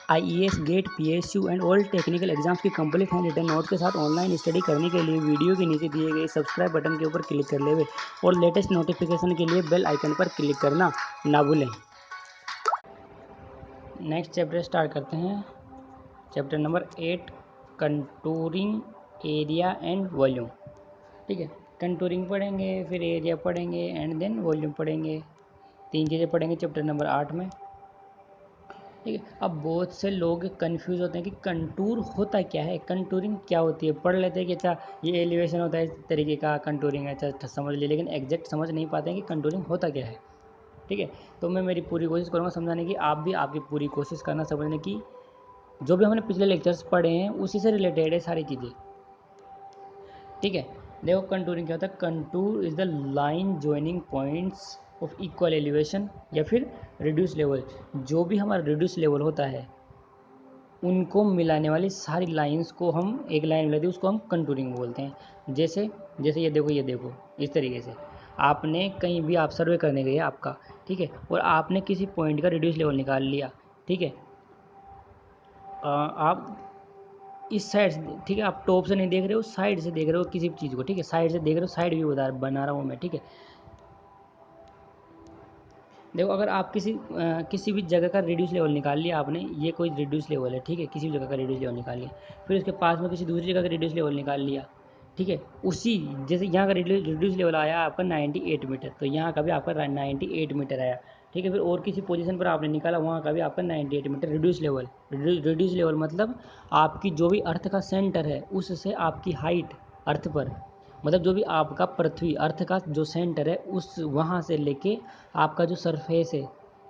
IAS, GATE, PSU and all technical exams की complete hand written note के साथ online study करने के लिए वीडियो के नीचे दिए गए सब्सक्राइब बटन के ऊपर क्लिक कर लेवे और लेटेस्ट नोटिफिकेशन के लिए बेल आइकन पर क्लिक करना ना भूलें। नेक्स्ट चैप्टर स्टार्ट करते हैं। Chapter number 8, contouring area and volume. ठीक है, कंटूरिंग पढ़ेंगे, फिर एरिया पढ़ेंगे एंड देन वॉल्यूम पढ़ेंगे। 3 चीज़ें पढ़ेंगे चैप्टर नंबर 8 में। ठीक है, अब बहुत से लोग कंफ्यूज होते हैं कि कंटूर होता क्या है, कंटूरिंग क्या होती है। पढ़ लेते हैं कि अच्छा ये एलिवेशन होता है, इस तरीके का कंटूरिंग है, अच्छा समझ लिए, लेकिन एग्जैक्ट समझ नहीं पाते हैं कि कंटूरिंग होता क्या है। ठीक है, तो मैं मेरी पूरी कोशिश करूँगा समझाने की, आप भी आपकी पूरी कोशिश करना समझने की। जो भी हमने पिछले लेक्चर्स पढ़े हैं उसी से रिलेटेड है सारी चीज़ें। ठीक है, देखो कंटूरिंग क्या होता है। Contour is the line joining points of equal elevation या फिर रिड्यूस लेवल। जो भी हमारा रिड्यूस लेवल होता है उनको मिलाने वाली सारी लाइंस को हम एक लाइन मिलाती है, उसको हम कंटूरिंग बोलते हैं। जैसे जैसे ये देखो इस तरीके से आपने कहीं भी आप सर्वे करने गए आपका, ठीक है, और आपने किसी पॉइंट का रिड्यूस लेवल निकाल लिया। ठीक है, आप इस साइड से, ठीक है, आप टॉप से नहीं देख रहे हो, साइड से देख रहे हो किसी चीज़ को। ठीक है, साइड से देख रहे हो, साइड व्यू बना रहा हूँ मैं। ठीक है, देखो अगर आप किसी भी जगह का रिड्यूस लेवल निकाल लिया आपने, ये कोई रिड्यूस लेवल है। ठीक है, किसी भी जगह का रिड्यूस लेवल निकाल लिया, फिर उसके पास में किसी दूसरी जगह का रिड्यूस लेवल निकाल लिया। ठीक है, उसी जैसे यहाँ का रिड्यूस लेवल आया आपका 98 मीटर, तो यहाँ का भी आपका 98 मीटर आया। ठीक है, फिर और किसी पोजीशन पर आपने निकाला, वहाँ का भी आपका 98 metre reduce level. Reduce level मतलब आपकी जो भी अर्थ का सेंटर है उससे आपकी हाइट अर्थ पर, मतलब जो भी आपका पृथ्वी अर्थ का जो सेंटर है उस वहाँ से लेके आपका जो सरफेस है,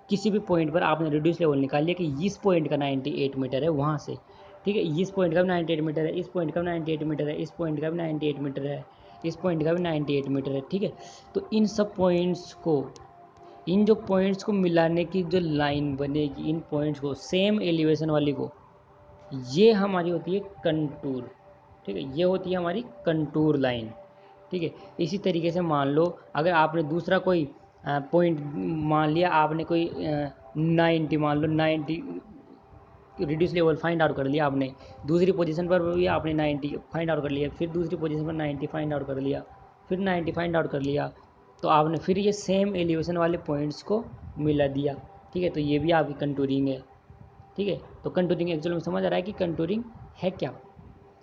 किसी भी पॉइंट पर आपने रिड्यूस लेवल निकाल लिया कि इस पॉइंट का 98 मीटर है वहाँ से। ठीक है, इस पॉइंट का भी 98 मीटर है, इस पॉइंट का भी 98 मीटर है, इस पॉइंट का भी 98 मीटर है, इस पॉइंट का भी 98 मीटर है। ठीक है, तो इन सब पॉइंट्स को, इन जो पॉइंट्स को मिलाने की जो लाइन बनेगी, इन पॉइंट्स को सेम एलिवेशन वाली को, ये हमारी होती है कंटूर। ठीक है, ये होती है हमारी कंटूर लाइन। ठीक है, इसी तरीके से मान लो अगर आपने दूसरा कोई पॉइंट मान लिया, आपने कोई 90 मान लो, 90 रिड्यूस लेवल फाइंड आउट कर लिया आपने, दूसरी पोजीशन पर भी आपने 90 फाइंड आउट कर लिया, फिर दूसरी पोजीशन पर 90 फाइंड आउट कर लिया, फिर 90 फाइंड आउट कर लिया, तो आपने फिर ये सेम एलिवेशन वाले पॉइंट्स को मिला दिया। ठीक है, तो ये भी आपकी कंटूरिंग है। ठीक है, तो कंटूरिंग एक्चुअल में समझ आ रहा है कि कंटूरिंग है क्या।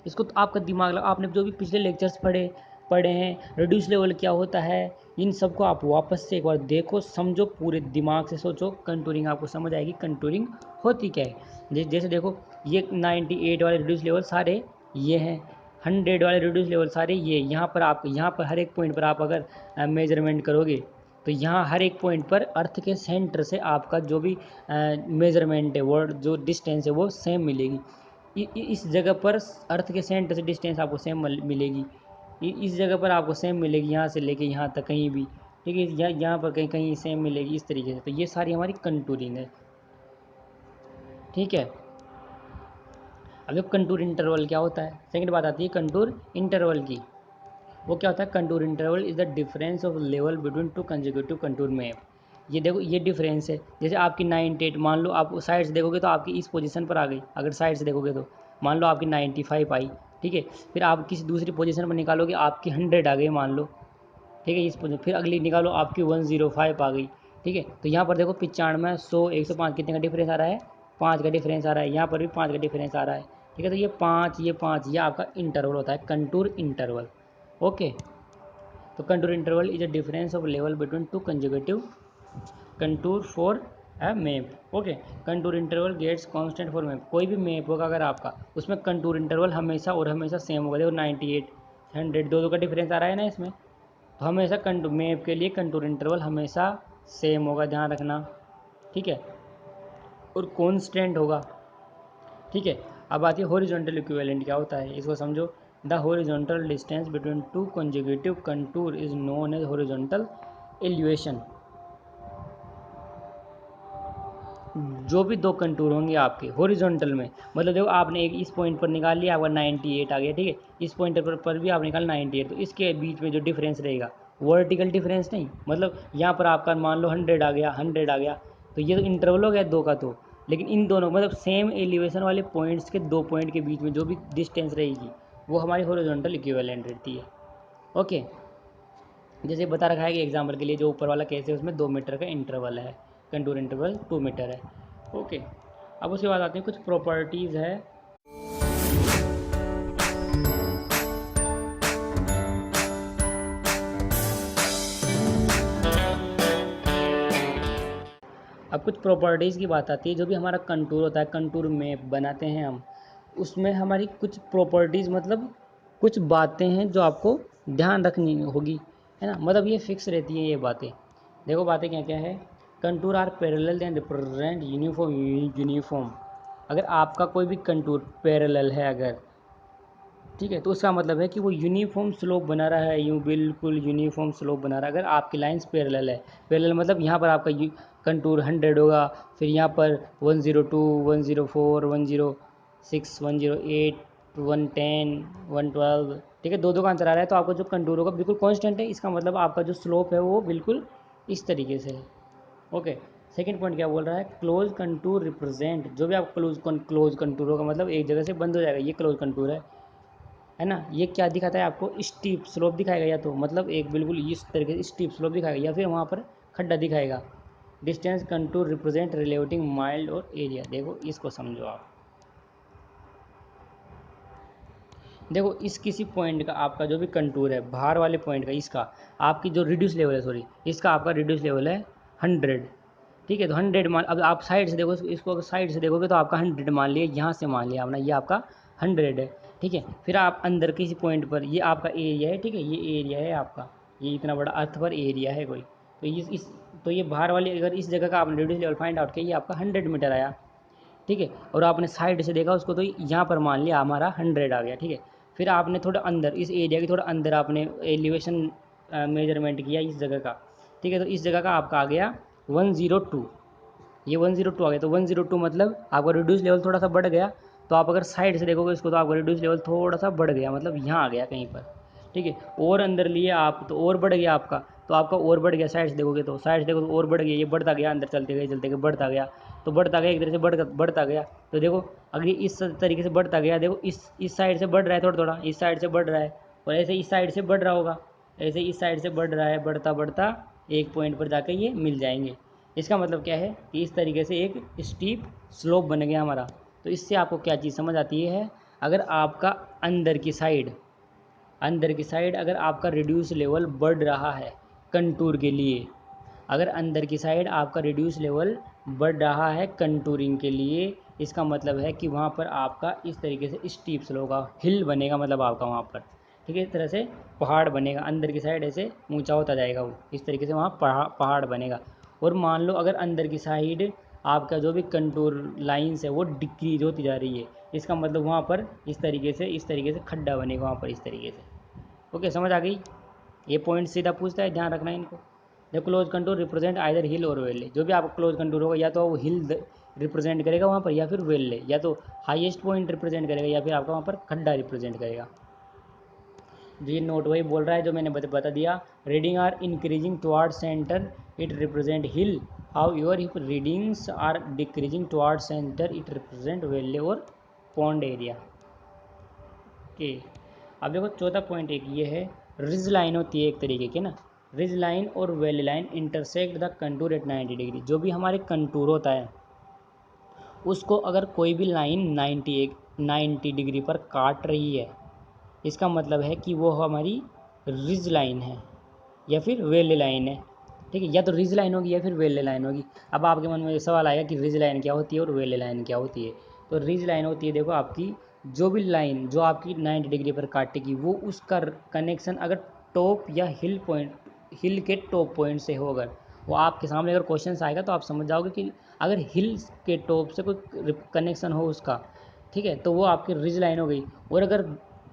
इसको तो आपका दिमाग लगा, आपने जो भी पिछले लेक्चर्स पढ़े पढ़े हैं, रिड्यूस लेवल क्या होता है, इन सबको आप वापस से एक बार देखो, समझो, पूरे दिमाग से सोचो, कंटूरिंग आपको समझ आएगी कंटूरिंग होती क्या है। जैसे देखो ये 98 वाले रिड्यूस लेवल सारे ये हैं, 100 वाले रिड्यूस लेवल सारे ये, यहाँ पर हर एक पॉइंट पर आप अगर मेजरमेंट करोगे तो यहाँ हर एक पॉइंट पर अर्थ के सेंटर से आपका जो भी मेजरमेंट है, वो जो डिस्टेंस है वो सेम मिलेगी। इस जगह पर अर्थ के सेंटर से डिस्टेंस आपको सेम मिलेगी, इस जगह पर आपको सेम मिलेगी, यहाँ से लेके यहाँ तक कहीं भी। ठीक है, यहाँ पर कहीं कहीं सेम मिलेगी, इस तरीके से। तो ये सारी हमारी कंटूरिंग है। ठीक है, अब जो कंटूर इंटरवल क्या होता है, सेकंड बात आती है कंटूर इंटरवल की। वो क्या होता है, contour interval is the difference of level between two consecutive contour map. ये देखो ये डिफरेंस है, जैसे आपकी 98 मान लो, आप साइड से देखोगे तो आपकी इस पोजीशन पर आ गई, अगर साइड से देखोगे तो मान लो आपकी 95 आई। ठीक है, फिर आप किसी दूसरी पोजीशन पर निकालोगे, आपकी 100 आ गई मान लो। ठीक है, इस पोजीशन फिर अगली निकालो, आपकी 105 आ गई। ठीक है, तो यहाँ पर देखो 95, 100, 105 कितने का डिफरेंस आ रहा है, 5 का डिफरेंस आ रहा है, यहाँ पर भी 5 का डिफरेंस आ रहा है। ठीक है, तो ये 5 ये आपका इंटरवल होता है, कंटूर इंटरवल। ओके, तो contour interval is a difference of level between two consecutive contour for है map. Okay, contour interval gets constant for map. कोई भी मैप होगा अगर आपका, उसमें कंटूर इंटरवल हमेशा और हमेशा सेम होगा। देखो 98, 100, दो का डिफरेंस आ रहा है ना इसमें, तो हमेशा मैप के लिए कंटूर इंटरवल हमेशा सेम होगा, ध्यान रखना। ठीक है, और कॉन्स्टेंट होगा। ठीक है, अब आती है हॉरिजॉन्टल इक्विवेलेंट क्या होता है, इसको समझो। The horizontal distance between two consecutive contour is known as horizontal elevation. जो भी दो कंटूर होंगे आपके हॉरिजॉन्टल में, मतलब देखो आपने एक इस पॉइंट पर निकाल लिया, आपका 98 आ गया। ठीक है, इस पॉइंट पर भी आप निकाल 98, तो इसके बीच में जो डिफरेंस रहेगा वर्टिकल डिफरेंस नहीं, मतलब यहाँ पर आपका मान लो 100 आ गया, 100 आ गया, तो ये तो इंटरवल हो गया दो का। तो लेकिन इन दोनों मतलब सेम एलिवेशन वाले पॉइंट्स के दो पॉइंट के बीच में जो भी डिस्टेंस रहेगी वो हमारी हॉरिजॉन्टल इक्विवेलेंट रहती है। ओके, जैसे बता रखा है कि एग्जाम्पल के लिए जो ऊपर वाला केस है उसमें 2 मीटर का इंटरवल है, कंटूर इंटरवल 2 मीटर है। ओके, अब उसके बाद आते हैं कुछ प्रॉपर्टीज़ है। अब कुछ प्रॉपर्टीज़ की बात आती है। जो भी हमारा कंटूर होता है, कंटूर मैप बनाते हैं हम, उसमें हमारी कुछ प्रॉपर्टीज़ मतलब कुछ बातें हैं जो आपको ध्यान रखनी होगी, है ना। मतलब ये फिक्स रहती हैं ये बातें। देखो बातें क्या क्या है। Contour are parallel and represent uniform. अगर आपका कोई भी कंटूर पैरेलल है अगर, ठीक है, तो उसका मतलब है कि वो यूनिफॉर्म स्लोप बना रहा है, यूँ बिल्कुल यूनिफॉर्म स्लोप बना रहा है। अगर आपकी लाइंस पैरेलल है, पैरेलल मतलब यहाँ पर आपका कंटूर 100 होगा, फिर यहाँ पर 102, 104, 106, 108, 110, 112, ठीक है, दो दो का अंतर आ रहा है, तो आपका जो कंटूर होगा बिल्कुल कांस्टेंट है। इसका मतलब आपका जो स्लोप है वो बिल्कुल इस तरीके से है। ओके, सेकंड पॉइंट क्या बोल रहा है, क्लोज कंटूर रिप्रेजेंट। जो भी आप क्लोज कंटूर होगा मतलब एक जगह से बंद हो जाएगा, ये क्लोज कंटूर है ना। ये क्या दिखाता है आपको, स्टीप स्लोप दिखाएगा, या तो मतलब एक बिल्कुल इस तरीके से स्टीप स्लोप दिखाएगा, या फिर वहाँ पर खड्डा दिखाएगा। Distance contour represent relative mild और एरिया। देखो इसको समझो आप। देखो इस किसी पॉइंट का आपका जो भी कंटूर है बाहर वाले पॉइंट का, इसका आपकी जो रिड्यूस लेवल है, सॉरी, इसका आपका रिड्यूस लेवल है 100, ठीक है। तो 100 मान, अब आप साइड से देखो इसको, अगर साइड से देखोगे तो आपका 100 मान लिया, यहाँ से मान लिया आपने, ये आपका 100 है, ठीक है। फिर आप अंदर किसी पॉइंट पर, ये आपका एरिया है, ठीक है, ये एरिया है आपका, ये इतना बड़ा अर्थ पर एरिया है कोई, तो इस तो ये बाहर वाली अगर इस जगह का आपने रिड्यूस लेवल फाइंड आउट किया, ये आपका 100 मीटर आया, ठीक है। और आपने साइड से देखा उसको, तो यहाँ पर मान लिया हमारा 100 आ गया, ठीक है। फिर आपने थोड़ा अंदर, इस एरिया के थोड़ा अंदर आपने एलिवेशन मेजरमेंट किया इस जगह का, ठीक है, तो इस जगह का आपका आ गया 102, ये 102 आ गया। तो 102 मतलब आपका रिड्यूस लेवल थोड़ा सा बढ़ गया, तो आप अगर साइड से देखोगे इसको तो आपका रिड्यूस लेवल थोड़ा सा बढ़ गया, मतलब यहाँ आ गया कहीं पर, ठीक है। और अंदर लिए आप तो और बढ़ गया आपका, तो आपका और बढ़ गया, साइड से देखोगे तो, साइड से देखो तो और बढ़ गया, ये बढ़ता गया, अंदर चलते गए बढ़ता गया, तो बढ़ता गया एक तरह से बढ़ता गया। तो देखो अगर ये इस तरीके से बढ़ता गया, देखो इस साइड से बढ़ रहा है, थोड़ा थोड़ा इस साइड से बढ़ रहा है, और ऐसे इस साइड से बढ़ रहा होगा, ऐसे इस साइड से बढ़ रहा है, बढ़ता बढ़ता एक पॉइंट पर जाकर ये मिल जाएंगे। इसका मतलब क्या है कि इस तरीके से एक स्टीप स्लोप बन गया हमारा। तो इससे आपको क्या चीज़ समझ आती है, अगर आपका अंदर की साइड अगर आपका रिड्यूस लेवल बढ़ रहा है कंटूर के लिए, अगर अंदर की साइड आपका रिड्यूस लेवल बढ़ रहा है कंटूरिंग के लिए, इसका मतलब है कि वहाँ पर आपका इस तरीके से स्टीप स्लोप का हिल बनेगा, मतलब आपका वहाँ पर, ठीक है, इस तरह से पहाड़ बनेगा, अंदर की साइड ऐसे ऊंचा होता जाएगा वो, इस तरीके से वहाँ पहाड़ बनेगा। और मान लो अगर अंदर की साइड आपका जो भी कंटूर लाइंस है वो डिक्रीज होती जा रही है, इसका मतलब वहाँ पर इस तरीके से खड्डा बनेगा वहाँ पर, इस तरीके से। ओके, समझ आ गई। ये पॉइंट सीधा पूछता है, ध्यान रखना है इनको। The close contour represent either hill or valley. जो भी आपका क्लोज कंटूर होगा या तो वो हिल रिप्रेजेंट करेगा वहाँ पर, या फिर वेल्ले, या तो हाईएस्ट पॉइंट रिप्रेजेंट करेगा, या फिर आपका वहाँ पर खड्डा रिप्रेजेंट करेगा। जो ये नोट वही बोल रहा है जो मैंने बता दिया। Reading are increasing toward centre it represent hill, how your if readings are decreasing toward centre it represent valley or pond area. Okay, अब देखो चौथा पॉइंट एक ये है, रिज लाइन होती है एक तरीके की ना, रिज लाइन और valley line intersect the contour at 90 degree. जो भी हमारे कंटूर होता है उसको अगर कोई भी लाइन 90 डिग्री पर काट रही है, इसका मतलब है कि वो हमारी रिज लाइन है या फिर वेल लाइन है, ठीक है। या तो रिज लाइन होगी या फिर वेल लाइन होगी। अब आपके मन में सवाल आएगा कि रिज लाइन क्या होती है और वेल लाइन क्या होती है। तो रिज लाइन होती है, देखो आपकी जो भी लाइन जो आपकी 90 डिग्री पर काटेगी वो उसका कनेक्शन अगर टॉप या हिल के टॉप पॉइंट से हो, अगर वो आपके सामने अगर क्वेश्चन आएगा तो आप समझ जाओगे कि अगर हिल के टॉप से कोई कनेक्शन हो उसका, ठीक है, तो वो आपकी रिज लाइन हो गई। और अगर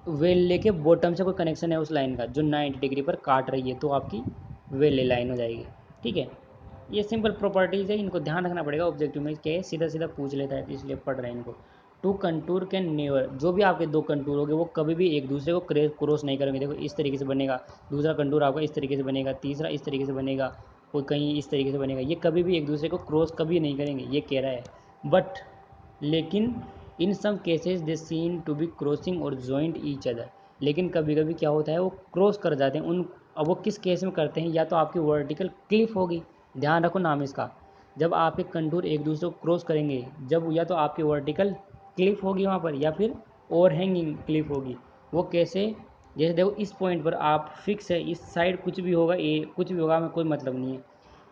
वेल्ले के बॉटम से कोई कनेक्शन है उस लाइन का जो 90 डिग्री पर काट रही है, तो आपकी वेल्ले लाइन हो जाएगी, ठीक है। ये सिंपल प्रॉपर्टीज़ है, इनको ध्यान रखना पड़ेगा। ऑब्जेक्टिव में क्या है, सीधा सीधा पूछ लेता है, तो इसलिए पढ़ रहे हैं इनको। टू कंटूर कैन नेवर, जो भी आपके दो कंटूर होंगे वो कभी भी एक दूसरे को क्रॉस नहीं करेंगे। देखो इस तरीके से बनेगा, दूसरा कंटूर आपका इस तरीके से बनेगा, तीसरा इस तरीके से बनेगा, कोई कहीं इस तरीके से बनेगा, ये कभी भी एक दूसरे को क्रॉस कभी नहीं करेंगे, ये कह रहा है। बट लेकिन in some cases they seem to be crossing or joint each other. लेकिन कभी कभी क्या होता है वो क्रॉस कर जाते हैं उन। अब वो किस केस में करते हैं, या तो आपकी वर्टिकल क्लिफ होगी, ध्यान रखो नाम इसका, जब आपके कंटूर एक दूसरे को क्रॉस करेंगे, जब या तो आपकी वर्टिकल क्लिफ होगी वहाँ पर, या फिर ओवर हैंगिंग क्लिफ होगी। वो कैसे, जैसे देखो इस पॉइंट पर आप फिक्स है, इस साइड कुछ भी होगा, ए कुछ भी होगा, हमें कोई मतलब नहीं है।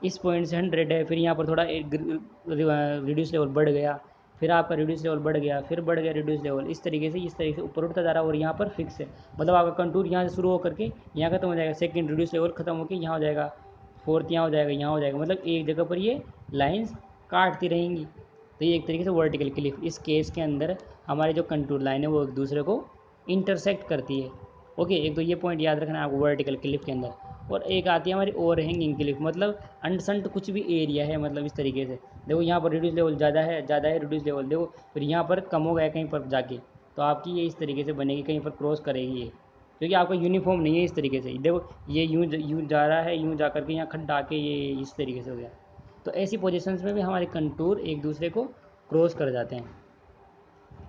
इस पॉइंट से 100 है, फिर यहाँ पर थोड़ा रिड्यूस लेवल बढ़ गया, फिर आपका रिड्यूस लेवल बढ़ गया, फिर बढ़ गया रिड्यूस लेवल, इस तरीके से ऊपर उठता जा रहा है, और यहाँ पर फिक्स है। मतलब आपका कंटूर यहाँ से शुरू होकर के यहाँ खत्म हो जाएगा, सेकंड रिड्यूस लेवल खत्म होकर यहाँ हो जाएगा, फोर्थ यहाँ हो जाएगा, यहाँ हो जाएगा, मतलब एक जगह पर ये लाइंस काटती रहेंगी। तो ये एक तरीके से वर्टिकल क्लिफ, इस केस के अंदर हमारी जो कंटूर लाइन है वो एक दूसरे को इंटरसेक्ट करती है। ओके, एक तो ये पॉइंट याद रखना है आपको वर्टिकल क्लिफ के अंदर। और एक आती है हमारी ओवर हैंगिंग क्लिफ, मतलब अनसंट कुछ भी एरिया है, मतलब इस तरीके से देखो यहाँ पर रिड्यूस लेवल ज़्यादा है रिड्यूस लेवल, देखो फिर यहाँ पर कम हो गया कहीं पर जाके, तो आपकी ये इस तरीके से बनेगी, कहीं पर क्रॉस करेगी ये, क्योंकि आपका यूनिफॉर्म नहीं है इस तरीके से। देखो ये यूँ जा रहा है, यूँ जा करके यहाँ खड्डा आके ये इस तरीके से हो गया। तो ऐसी पोजीशंस में भी हमारे कंटूर एक दूसरे को क्रॉस कर जाते हैं।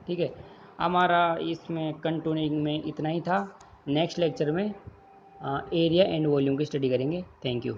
ठीक है, हमारा इसमें कंटूरिंग में इतना ही था। नेक्स्ट लेक्चर में एरिया एंड वॉल्यूम की स्टडी करेंगे। Thank you.